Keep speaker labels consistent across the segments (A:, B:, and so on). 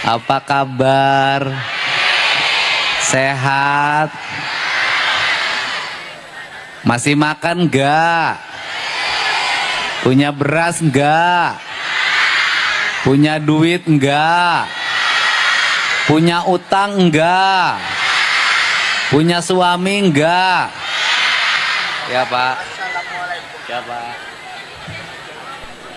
A: Apa kabar? Sehat? Masih makan enggak? Punya beras enggak? Punya duit enggak? Punya utang enggak? Punya suami enggak? Ya Pak. Ya Pak.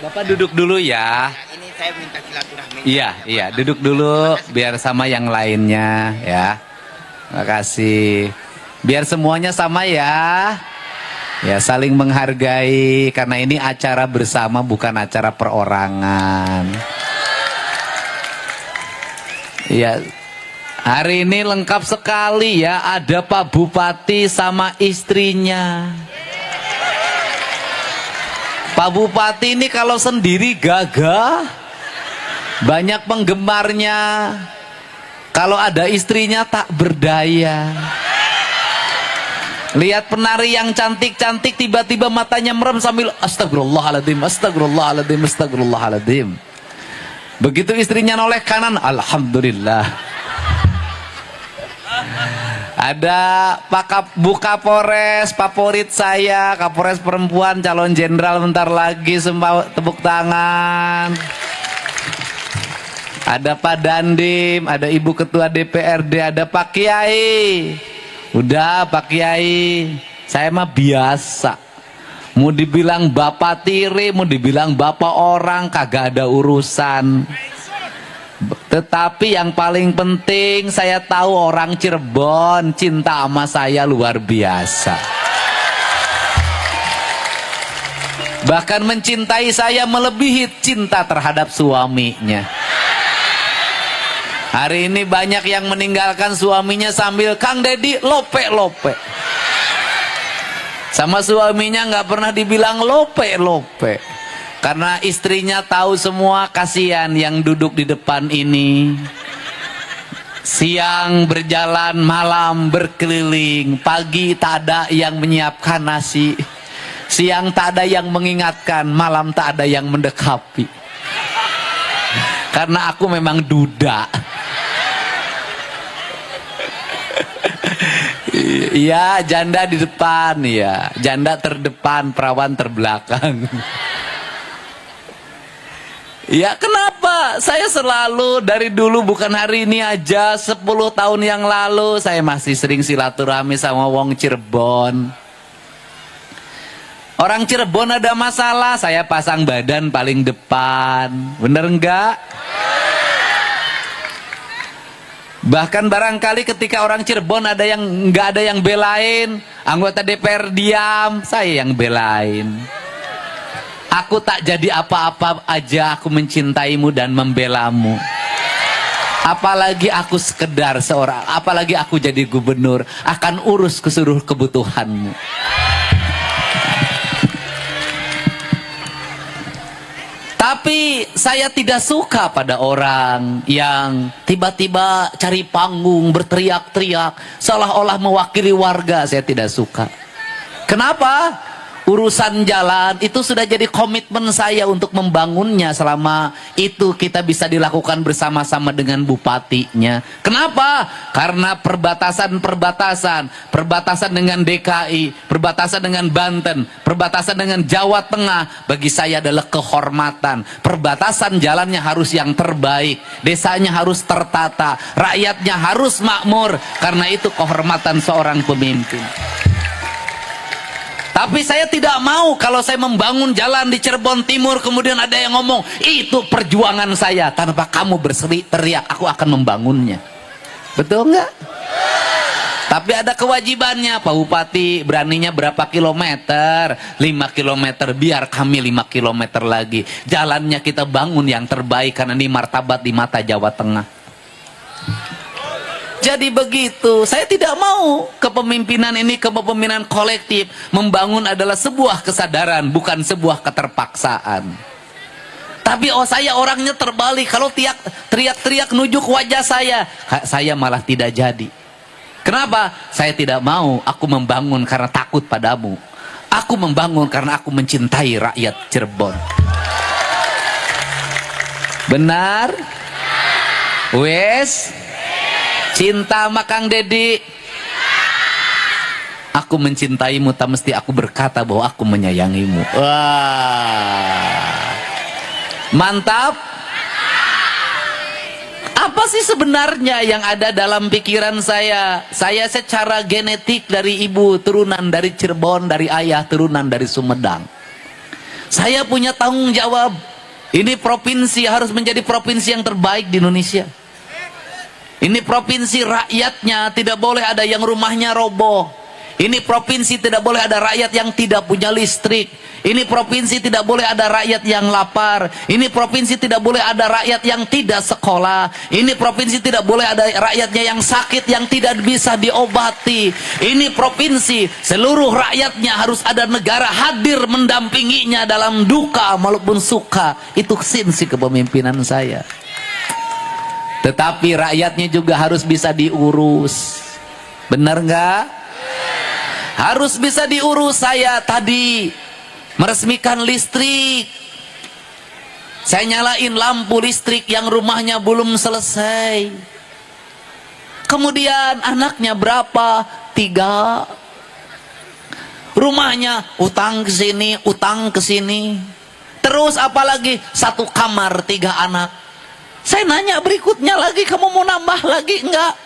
A: Bapak duduk dulu ya.
B: Ini saya minta silaturahmi.
A: Iya, duduk dulu biar sama yang lainnya ya. Makasih. Biar semuanya sama ya. Ya, saling menghargai karena ini acara bersama bukan acara perorangan. Ya. Hari ini lengkap sekali ya, ada Pak Bupati sama istrinya. Pak Bupati ini kalau sendiri gagah, banyak penggemarnya. Kalau ada istrinya tak berdaya. Lihat penari yang cantik-cantik tiba-tiba matanya merem sambil astagfirullahaladzim, astagfirullahaladzim, astagfirullahaladzim. Begitu istrinya noleh kanan, alhamdulillah. Ada Pak Kapolres favorit saya, Kapolres perempuan calon jenderal bentar lagi, semua tepuk tangan. Ada Pak Dandim, ada Ibu Ketua DPRD, ada Pak Kiai. Udah Pak Kiai, saya mah biasa. Mau dibilang bapak tiri, mau dibilang bapak orang, kagak ada urusan. Tetapi yang paling penting, saya tahu orang Cirebon cinta sama saya luar biasa. Bahkan mencintai saya melebihi cinta terhadap suaminya. Hari ini banyak yang meninggalkan suaminya sambil Kang Dedi lope-lope. Sama suaminya nggak pernah dibilang lope-lope. Karena istrinya tahu semua, kasihan yang duduk di depan ini. Siang berjalan, malam berkeliling, pagi tak ada yang menyiapkan nasi, siang tak ada yang mengingatkan, malam tak ada yang mendekapi. Karena aku memang duda. Iya, janda di depan ya, janda terdepan, perawan terbelakang. Ya kenapa? Saya selalu dari dulu, bukan hari ini aja, 10 tahun yang lalu saya masih sering silaturahmi sama wong Cirebon. Orang Cirebon ada masalah, saya pasang badan paling depan. Bener enggak? Bahkan barangkali ketika orang Cirebon ada yang enggak ada yang belain, anggota DPR diam, saya yang belain. Aku tak jadi apa-apa aja, aku mencintaimu dan membelamu. Apalagi aku sekedar seorang, apalagi aku jadi gubernur, akan urus ke seluruh kebutuhanmu. Tapi saya tidak suka pada orang yang tiba-tiba cari panggung, berteriak-teriak, seolah-olah mewakili warga. Saya tidak suka. Kenapa? Urusan jalan itu sudah jadi komitmen saya untuk membangunnya. Selama itu kita bisa dilakukan bersama-sama dengan bupatinya. Kenapa? Karena perbatasan dengan DKI, perbatasan dengan Banten, perbatasan dengan Jawa Tengah, bagi saya adalah kehormatan. Perbatasan jalannya harus yang terbaik, desanya harus tertata, rakyatnya harus makmur. Karena itu kehormatan seorang pemimpin. Tapi saya tidak mau kalau saya membangun jalan di Cirebon Timur, kemudian ada yang ngomong, itu perjuangan saya, tanpa kamu berseri teriak, aku akan membangunnya. Betul nggak? Tapi ada kewajibannya, Pak Bupati beraninya berapa kilometer? 5 kilometer, biar kami 5 kilometer lagi. Jalannya kita bangun yang terbaik, karena ini martabat di mata Jawa Tengah. Jadi begitu, saya tidak mau kepemimpinan ini, kepemimpinan kolektif. Membangun adalah sebuah kesadaran, bukan sebuah keterpaksaan. Tapi saya orangnya terbalik, kalau teriak-teriak nujuk wajah saya malah tidak jadi. Kenapa? Saya tidak mau, aku membangun karena takut padamu. Aku membangun karena aku mencintai rakyat Cirebon. Benar? Wes, cinta sama Kang Dedi. Aku mencintaimu, tak mesti aku berkata bahwa aku menyayangimu. Wah, mantap. Apa sih sebenarnya yang ada dalam pikiran saya? Saya secara genetik dari ibu, turunan dari Cirebon, dari ayah, turunan dari Sumedang. Saya punya tanggung jawab. Ini provinsi harus menjadi provinsi yang terbaik di Indonesia. Ini provinsi rakyatnya tidak boleh ada yang rumahnya roboh. Ini provinsi tidak boleh ada rakyat yang tidak punya listrik. Ini provinsi tidak boleh ada rakyat yang lapar. Ini provinsi tidak boleh ada rakyat yang tidak sekolah. Ini provinsi tidak boleh ada rakyatnya yang sakit yang tidak bisa diobati. Ini provinsi seluruh rakyatnya harus ada negara hadir mendampinginya dalam duka maupun suka. Itu sinsi kepemimpinan saya. Tetapi rakyatnya juga harus bisa diurus. Benar nggak? Harus bisa diurus. Saya tadi meresmikan listrik. Saya nyalain lampu listrik yang rumahnya belum selesai. Kemudian anaknya berapa? 3. Rumahnya utang ke sini, utang ke sini. Terus apalagi 1 kamar 3 anak. Saya nanya berikutnya lagi, kamu mau nambah lagi enggak?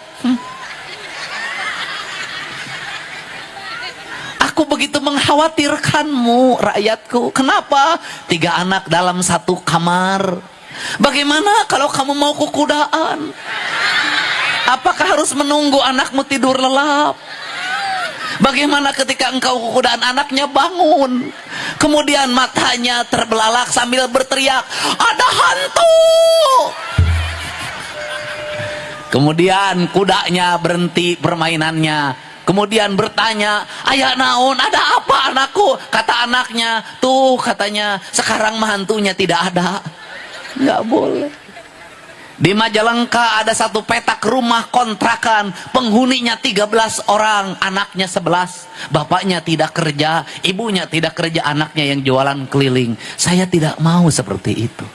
A: Aku begitu mengkhawatirkanmu, rakyatku. Kenapa? 3 anak dalam 1 kamar. Bagaimana kalau kamu mau kukudaan? Apakah harus menunggu anakmu tidur lelap? Bagaimana ketika engkau kukudaan, anaknya bangun, kemudian matanya terbelalak sambil berteriak, ada hantu. Kemudian kudanya berhenti permainannya. Kemudian bertanya, ayah naon, ada apa anakku? Kata anaknya, tuh katanya sekarang hantunya tidak ada. Nggak boleh. Di Majalengka ada 1 petak rumah kontrakan, penghuninya 13 orang, anaknya 11. Bapaknya tidak kerja, ibunya tidak kerja, anaknya yang jualan keliling. Saya tidak mau seperti itu.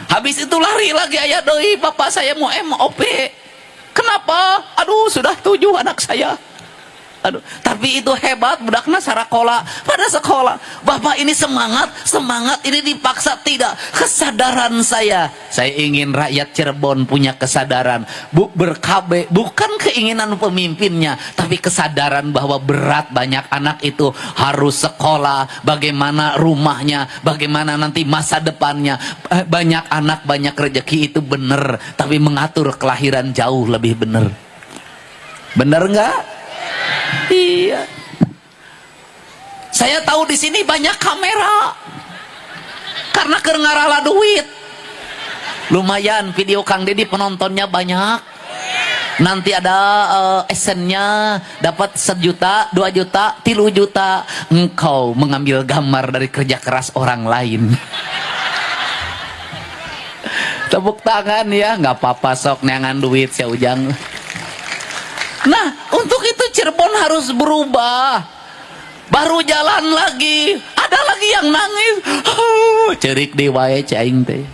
A: Habis itu lari lagi, ayah doi, bapak saya mau MOP. Kenapa? Aduh, sudah 7 anak saya. Aduh, tapi itu hebat, budakna sarakola pada sekolah. Bapak ini semangat, ini dipaksa tidak. Kesadaran saya ingin rakyat Cirebon punya kesadaran. Berkabe, bukan keinginan pemimpinnya, tapi kesadaran bahwa berat banyak anak itu harus sekolah. Bagaimana rumahnya, bagaimana nanti masa depannya. Banyak anak, banyak rezeki itu benar, tapi mengatur kelahiran jauh lebih benar. Benar nggak? Iya. Saya tahu di sini banyak kamera. Karena kerengarala duit. Lumayan video Kang Dedi penontonnya banyak. Nanti ada esennya dapat 1 juta, 2 juta, 3 juta. Engkau mengambil gambar dari kerja keras orang lain. Tepuk tangan ya, nggak apa-apa sok neangan duit saya ujang. Nah, untuk itu Cirebon harus berubah. Baru jalan lagi, ada lagi yang nangis. Cerik di wae caing teh.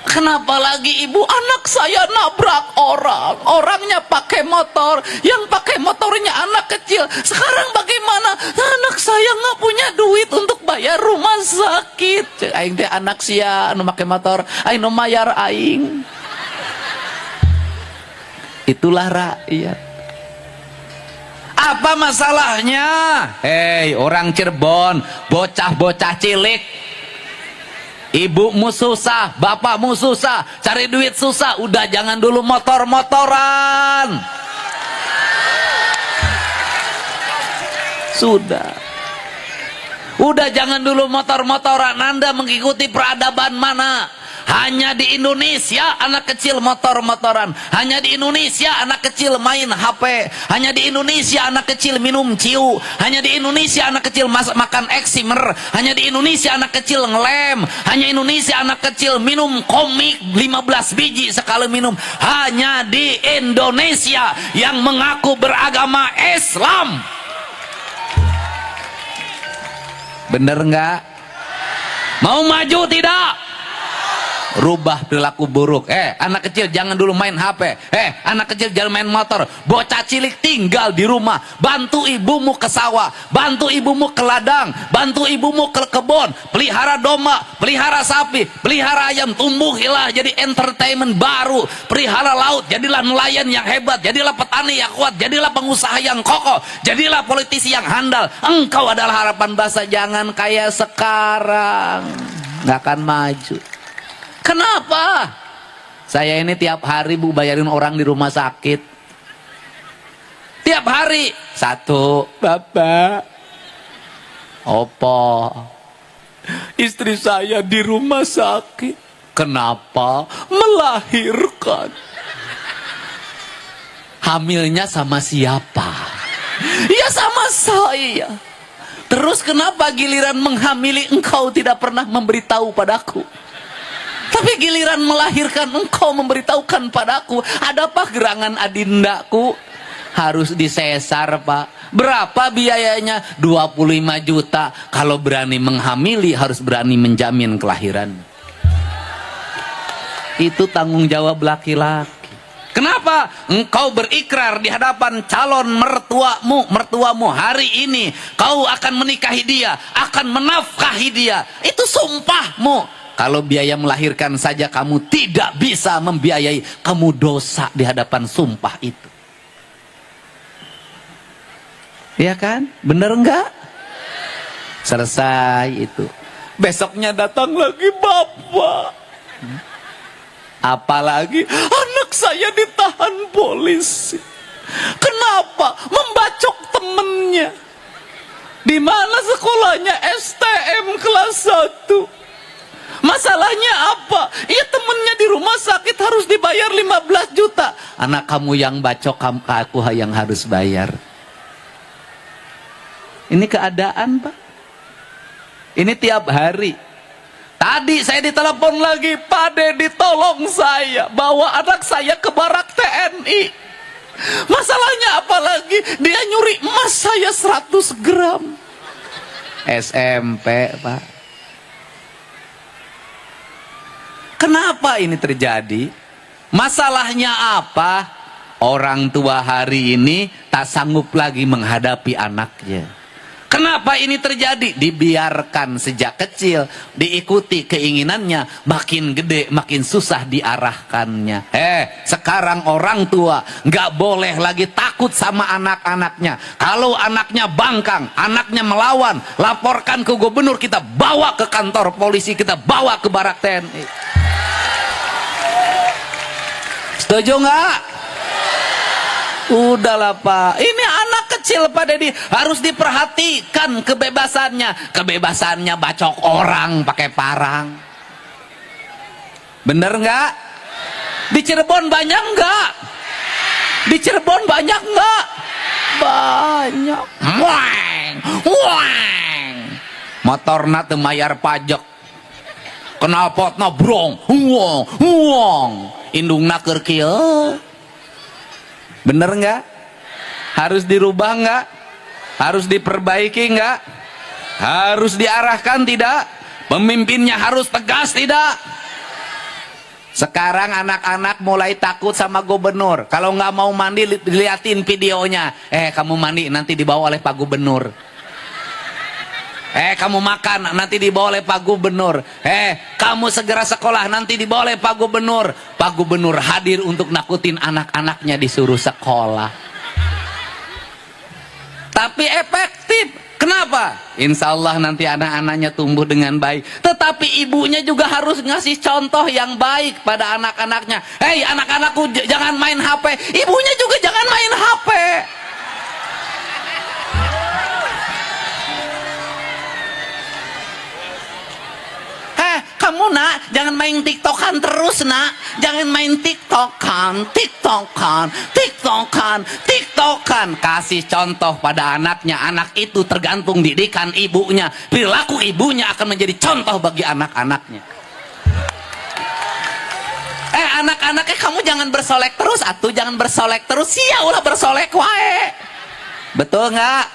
A: Kenapa lagi ibu, anak saya nabrak orang, orangnya pakai motor, yang pakai motornya anak kecil. Sekarang bagaimana? Anak saya nggak punya duit untuk bayar rumah sakit. Aing teh anak sia anu pakai motor, aing nu mayar aing. Itulah rakyat. Apa masalahnya? Hei orang Cirebon, bocah-bocah cilik, ibumu susah, bapakmu susah, cari duit susah, udah jangan dulu motor-motoran. Sudah. Udah jangan dulu motor-motoran. Anda mengikuti peradaban mana? Hanya di Indonesia anak kecil motor-motoran. Hanya di Indonesia anak kecil main HP. Hanya di Indonesia anak kecil minum ciu. Hanya di Indonesia anak kecil makan eksimer. Hanya di Indonesia anak kecil ngelem. Hanya Indonesia anak kecil minum komik 15 biji sekali minum. Hanya di Indonesia yang mengaku beragama Islam. Bener nggak? Mau maju tidak? Rubah perilaku buruk. Anak kecil jangan dulu main HP. Anak kecil jangan main motor. Bocah cilik tinggal di rumah. Bantu ibumu ke sawah, bantu ibumu ke ladang, bantu ibumu ke kebun. Pelihara domba, pelihara sapi, pelihara ayam. Tumbuhilah jadi entertainment baru. Pelihara laut, jadilah nelayan yang hebat. Jadilah petani yang kuat. Jadilah pengusaha yang kokoh. Jadilah politisi yang handal. Engkau adalah harapan bangsa. Jangan kayak sekarang, nggak akan maju. Kenapa? Saya ini tiap hari Bu bayarin orang di rumah sakit. Tiap hari. Satu, Bapak, opo, istri saya di rumah sakit. Kenapa? Melahirkan. Hamilnya sama siapa? Ya sama saya. Terus kenapa giliran menghamili engkau tidak pernah memberitahu padaku? Tapi giliran melahirkan engkau memberitahukan padaku. Adapah gerangan adindaku? Harus disesar, Pak. Berapa biayanya? 25 juta. Kalau berani menghamili harus berani menjamin kelahiran. Itu tanggung jawab laki-laki. Kenapa? Engkau berikrar di hadapan calon mertuamu hari ini kau akan menikahi dia, akan menafkahi dia. Itu sumpahmu. Kalau biaya melahirkan saja kamu tidak bisa membiayai, kamu dosa di hadapan sumpah itu. Iya kan? Bener enggak? Selesai itu. Besoknya datang lagi Bapak. Apalagi anak saya ditahan polisi. Kenapa? Membacok temennya. Di mana sekolahnya? STM kelas 1. Masalahnya apa? Ya temennya di rumah sakit harus dibayar 15 juta. Anak kamu yang bacok, aku yang harus bayar. Ini keadaan, Pak. Ini tiap hari. Tadi saya ditelepon lagi, Pak Dedi tolong saya bawa anak saya ke barak TNI. Masalahnya apa lagi? Dia nyuri emas saya 100 gram. SMP, Pak. Kenapa ini terjadi? Masalahnya apa? Orang tua hari ini tak sanggup lagi menghadapi anaknya. Kenapa ini terjadi? Dibiarkan sejak kecil, diikuti keinginannya, makin gede makin susah diarahkannya. Sekarang orang tua nggak boleh lagi takut sama anak-anaknya. Kalau anaknya bangkang, anaknya melawan, laporkan ke gubernur, kita bawa ke kantor polisi, kita bawa ke barak TNI. Setuju nggak? Udahlah Pak, ini anak kecil Pak Dedi, harus diperhatikan kebebasannya. Kebebasannya bacok orang pakai parang. Bener nggak? Di Cirebon banyak nggak? Di Cirebon banyak nggak? Banyak. Muang, muang. Motorna teu mayar pajak. Kenapotna brong, huang, huang. Indungna keur kieu. Bener nggak? Harus dirubah nggak? Harus diperbaiki nggak? Harus diarahkan tidak? Pemimpinnya harus tegas tidak? Sekarang anak-anak mulai takut sama gubernur. Kalau nggak mau mandi, diliatin videonya. Kamu mandi nanti dibawa oleh Pak Gubernur. Kamu makan nanti dibawa oleh Pak Gubernur. Kamu segera sekolah nanti dibawa oleh Pak Gubernur. Pak Gubernur hadir untuk nakutin anak-anaknya disuruh sekolah. Tapi efektif. Kenapa? Insya Allah nanti anak-anaknya tumbuh dengan baik. Tetapi ibunya juga harus ngasih contoh yang baik pada anak-anaknya. Hei anak-anakku jangan main HP. Ibunya juga jangan main HP. Kamu nak, jangan main tiktokan terus nak. Jangan main tiktokan, tiktokan, tiktokan, tiktokan. Kasih contoh pada anaknya. Anak itu tergantung didikan ibunya. Perilaku ibunya akan menjadi contoh bagi anak-anaknya. Anak-anaknya kamu jangan bersolek terus. Atuh jangan bersolek terus. Sia ulah bersolek wae. Betul nggak?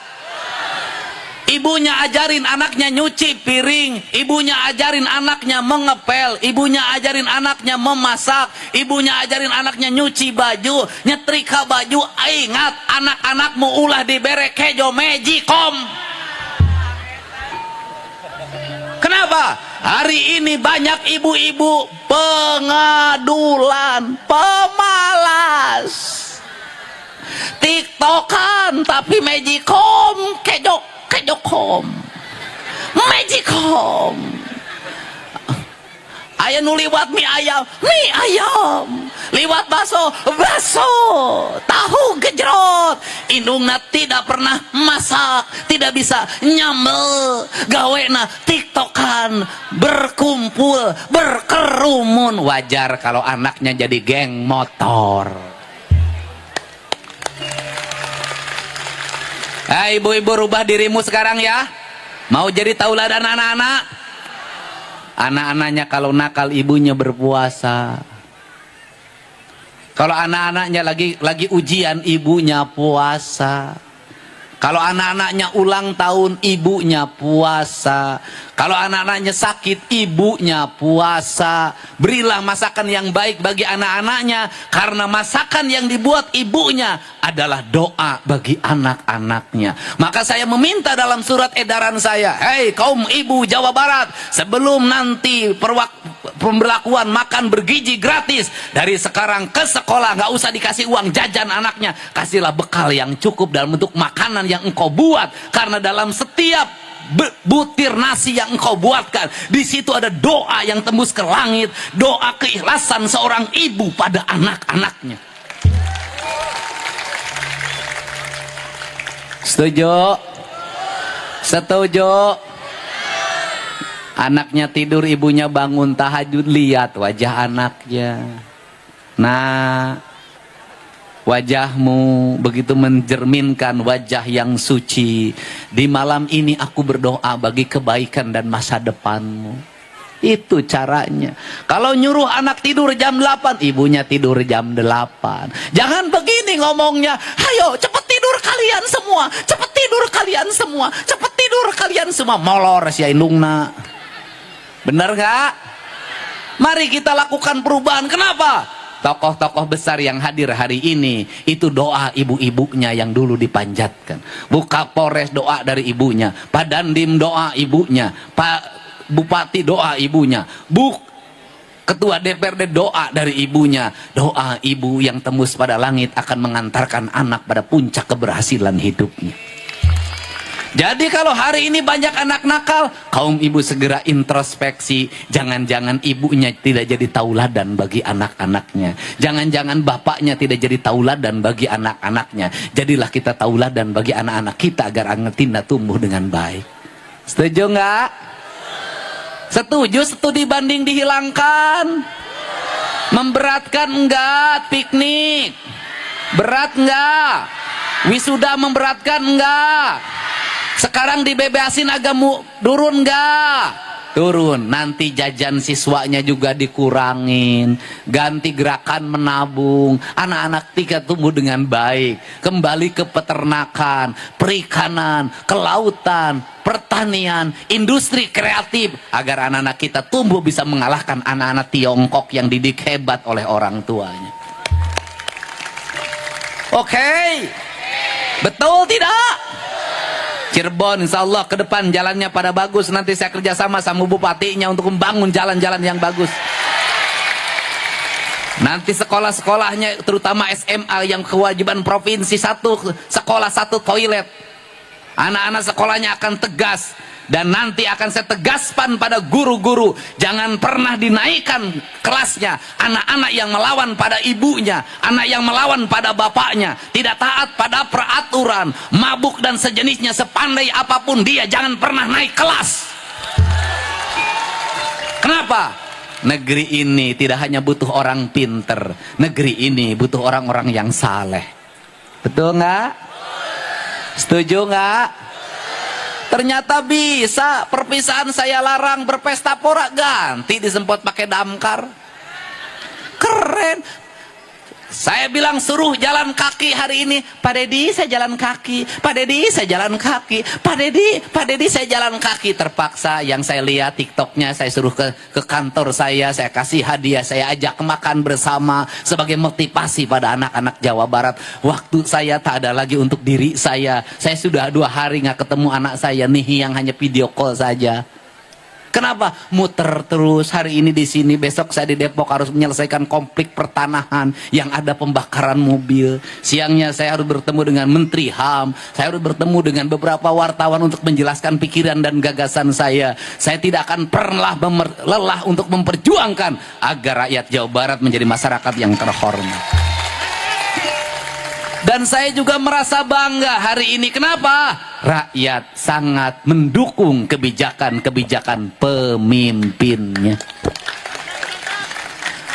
A: Ibunya ajarin anaknya nyuci piring, ibunya ajarin anaknya mengepel, ibunya ajarin anaknya memasak, ibunya ajarin anaknya nyuci baju, nyetrika baju. Ingat, anak-anakmu ulah dibere kejo mejikom. Kenapa? Hari ini banyak ibu-ibu pengadulan, pemalas, tiktokan tapi mejikom, kejokom, mejikom. Aya nu liwat mie ayam, liwat baso, tahu gejrot. Indungna tidak pernah masak, tidak bisa nyambel, gawena tiktokan, berkumpul, berkerumun. Wajar kalau anaknya jadi geng motor. Hai ibu-ibu, rubah dirimu sekarang ya. Mau jadi tauladan anak-anak? Anak-anaknya kalau nakal ibunya berpuasa. Kalau anak-anaknya lagi ujian ibunya puasa. Kalau anak-anaknya ulang tahun ibunya puasa. Kalau anak-anaknya sakit ibunya puasa. Berilah masakan yang baik bagi anak-anaknya, karena masakan yang dibuat ibunya adalah doa bagi anak-anaknya. Maka saya meminta dalam surat edaran saya, hei kaum ibu Jawa Barat, sebelum nanti pemberlakuan makan bergizi gratis, dari sekarang ke sekolah nggak usah dikasih uang jajan anaknya, kasihlah bekal yang cukup dalam bentuk makanan yang engkau buat, karena dalam setiap butir nasi yang engkau buatkan, di situ ada doa yang tembus ke langit, doa keikhlasan seorang ibu pada anak-anaknya. Setuju? Setuju? Anaknya tidur, ibunya bangun tahajud, lihat wajah anaknya. Nah, wajahmu begitu mencerminkan wajah yang suci. Di malam ini aku berdoa bagi kebaikan dan masa depanmu. Itu caranya. Kalau nyuruh anak tidur jam 8, ibunya tidur jam 8. Jangan begini ngomongnya, ayo cepet tidur kalian semua, cepet tidur kalian semua, cepet tidur kalian semua. Molor si indungna. Bener gak? Mari kita lakukan perubahan. Kenapa? Tokoh-tokoh besar yang hadir hari ini itu doa ibu-ibunya yang dulu dipanjatkan. Bu Kapolres doa dari ibunya, Pak Dandim doa ibunya, Pak Bupati doa ibunya, Bu Ketua DPRD doa dari ibunya. Doa ibu yang tembus pada langit akan mengantarkan anak pada puncak keberhasilan hidupnya. Jadi kalau hari ini banyak anak nakal, kaum ibu segera introspeksi. Jangan-jangan ibunya tidak jadi tauladan bagi anak-anaknya. Jangan-jangan bapaknya tidak jadi tauladan bagi anak-anaknya. Jadilah kita tauladan bagi anak-anak kita agar anak kita tumbuh dengan baik. Setuju nggak? Setuju studi banding dihilangkan? Memberatkan enggak piknik? Berat enggak? Wisuda memberatkan enggak? Sekarang dibebasin agak turun nggak? Turun. Nanti jajan siswanya juga dikurangin. Ganti gerakan menabung. Anak-anak kita tumbuh dengan baik. Kembali ke peternakan, perikanan, kelautan, pertanian, industri kreatif. Agar anak-anak kita tumbuh bisa mengalahkan anak-anak Tiongkok yang didik hebat oleh orang tuanya. Oke? Betul tidak? Cirebon insya Allah ke depan jalannya pada bagus. Nanti saya kerjasama sama bupatinya untuk membangun jalan-jalan yang bagus. Nanti sekolah-sekolahnya terutama SMA yang kewajiban provinsi satu sekolah satu toilet. Anak-anak sekolahnya akan tegas. Dan nanti akan saya tegaskan pada guru-guru, jangan pernah dinaikkan kelasnya anak-anak yang melawan pada ibunya, anak yang melawan pada bapaknya, tidak taat pada peraturan, mabuk dan sejenisnya. Sepandai apapun dia, jangan pernah naik kelas. Kenapa? Negeri ini tidak hanya butuh orang pinter, negeri ini butuh orang-orang yang saleh. Betul nggak? Setuju nggak? Ternyata bisa. Perpisahan saya larang, berpesta pora ganti, disemprot pakai damkar. Keren. Saya bilang suruh jalan kaki hari ini. Pak Deddy saya jalan kaki. Pak Deddy saya jalan kaki. Pak Deddy saya jalan kaki. Terpaksa yang saya lihat TikToknya, saya suruh ke kantor saya kasih hadiah, saya ajak makan bersama sebagai motivasi pada anak-anak Jawa Barat. Waktu saya tak ada lagi untuk diri saya. Saya sudah 2 hari nggak ketemu anak saya nih yang hanya video call saja. Kenapa? Muter terus, hari ini di sini, besok saya di Depok harus menyelesaikan konflik pertanahan yang ada pembakaran mobil. Siangnya saya harus bertemu dengan Menteri HAM, saya harus bertemu dengan beberapa wartawan untuk menjelaskan pikiran dan gagasan saya. Saya tidak akan pernah lelah untuk memperjuangkan agar rakyat Jawa Barat menjadi masyarakat yang terhormat. Dan saya juga merasa bangga hari ini. Kenapa? Rakyat sangat mendukung kebijakan-kebijakan pemimpinnya.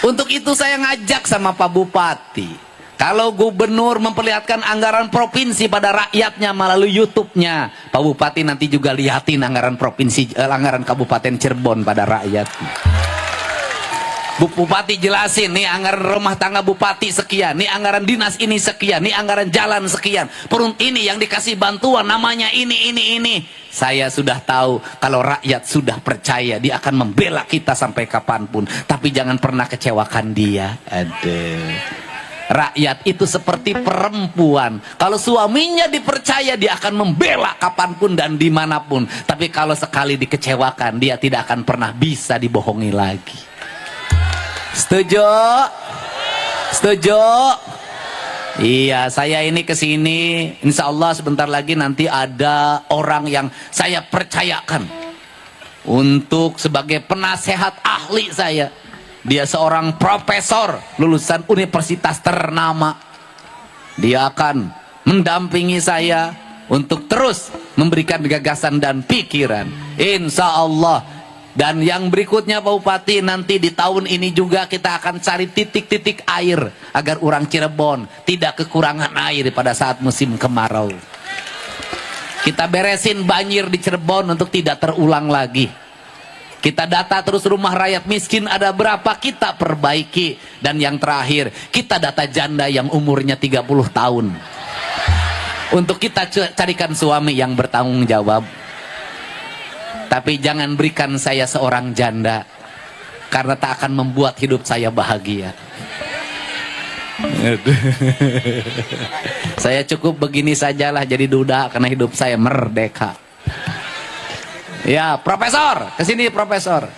A: Untuk itu saya ngajak sama Pak Bupati. Kalau gubernur memperlihatkan anggaran provinsi pada rakyatnya melalui YouTube-nya, Pak Bupati nanti juga lihatin anggaran provinsi, anggaran Kabupaten Cirebon pada rakyatnya. Bupati jelasin, nih anggaran rumah tangga bupati sekian, nih anggaran dinas ini sekian, nih anggaran jalan sekian, perut ini yang dikasih bantuan namanya ini. Saya sudah tahu kalau rakyat sudah percaya, dia akan membela kita sampai kapanpun. Tapi jangan pernah kecewakan dia. Aduh. Rakyat itu seperti perempuan, kalau suaminya dipercaya dia akan membela kapanpun dan dimanapun. Tapi kalau sekali dikecewakan, dia tidak akan pernah bisa dibohongi lagi. Setuju? Setuju? Iya, saya ini kesini, insya Allah sebentar lagi nanti ada orang yang saya percayakan untuk sebagai penasehat ahli saya. Dia seorang profesor lulusan universitas ternama. Dia akan mendampingi saya untuk terus memberikan gagasan dan pikiran, insya Allah. Dan yang berikutnya Pak Bupati, nanti di tahun ini juga kita akan cari titik-titik air agar orang Cirebon tidak kekurangan air pada saat musim kemarau. Kita beresin banjir di Cirebon untuk tidak terulang lagi. Kita data terus rumah rakyat miskin ada berapa, kita perbaiki. Dan yang terakhir, kita data janda yang umurnya 30 tahun. Untuk kita carikan suami yang bertanggung jawab. Tapi jangan berikan saya seorang janda, karena tak akan membuat hidup saya bahagia. Saya cukup begini sajalah jadi duda, karena hidup saya merdeka. Ya, Profesor, kesini Profesor.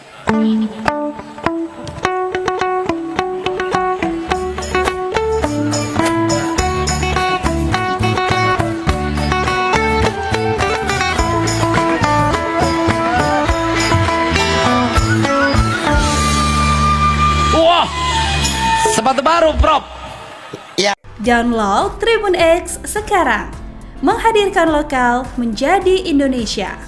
A: Sepatu baru, Prof.
B: Ya.
C: Download Tribun X sekarang. Menghadirkan lokal menjadi Indonesia.